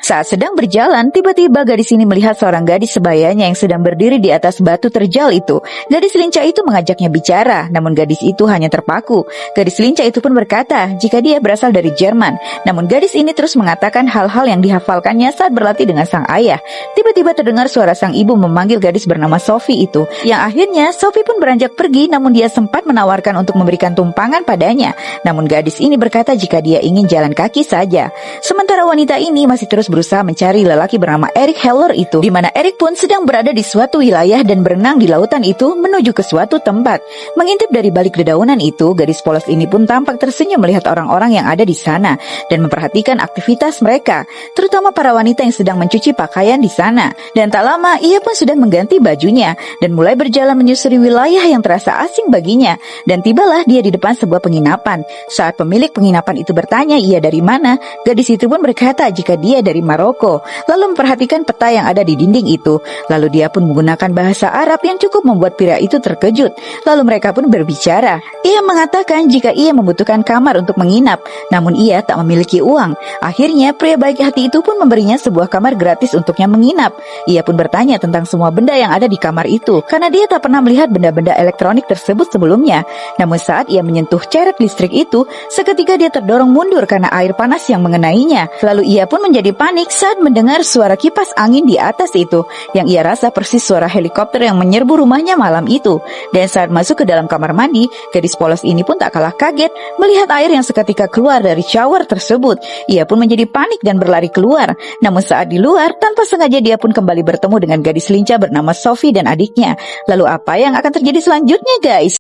Saat sedang berjalan, tiba-tiba gadis ini melihat seorang gadis sebayanya yang sedang berdiri di atas batu terjal itu. Gadis lincah itu mengajaknya bicara, namun gadis itu hanya terpaku. Gadis lincah itu pun berkata jika dia berasal dari Jerman. Namun gadis ini terus mengatakan hal-hal yang dihafalkannya saat berlatih dengan sang ayah. Tiba-tiba terdengar suara sang ibu memanggil gadis bernama Sophie itu. Yang akhirnya Sophie pun beranjak pergi, namun dia sempat menawarkan untuk memberikan tumpangan padanya. Namun gadis ini berkata jika dia ingin jalan kaki saja. Sementara wanita ini masih terus berusaha mencari lelaki bernama Eric Heller itu, di mana Eric pun sedang berada di suatu wilayah dan berenang di lautan itu menuju ke suatu tempat. Mengintip dari balik dedaunan itu, gadis polos ini pun tampak tersenyum melihat orang-orang yang ada di sana dan memperhatikan aktivitas mereka, terutama para wanita yang sedang mencuci pakaian di sana. Dan tak lama ia pun sudah mengganti bajunya dan mulai berjalan menyusuri wilayah yang terasa asing baginya. Dan tibalah dia di depan sebuah penginapan. Saat pemilik penginapan itu bertanya ia dari mana, gadis itu pun berkata jika dia dari Maroko, lalu memperhatikan peta yang ada di dinding itu. Lalu dia pun menggunakan bahasa Arab yang cukup membuat pria itu terkejut. Lalu mereka pun berbicara. Ia mengatakan jika ia membutuhkan kamar untuk menginap, namun ia tak memiliki uang. Akhirnya pria baik hati itu pun memberinya sebuah kamar gratis untuknya menginap. Ia pun bertanya tentang semua benda yang ada di kamar itu, karena dia tak pernah melihat benda-benda elektronik tersebut sebelumnya. Namun saat ia menyentuh ceret listrik itu, seketika dia terdorong mundur karena air panas yang mengenainya. Lalu ia pun menjadi panik saat mendengar suara kipas angin di atas itu, yang ia rasa persis suara helikopter yang menyerbu rumahnya malam itu. Dan saat masuk ke dalam kamar mandi, gadis polos ini pun tak kalah kaget melihat air yang seketika keluar dari shower tersebut. Ia pun menjadi panik dan berlari keluar. Namun saat di luar, tanpa sengaja dia pun kembali bertemu dengan gadis lincah bernama Sophie dan adiknya. Lalu apa yang akan terjadi selanjutnya, guys?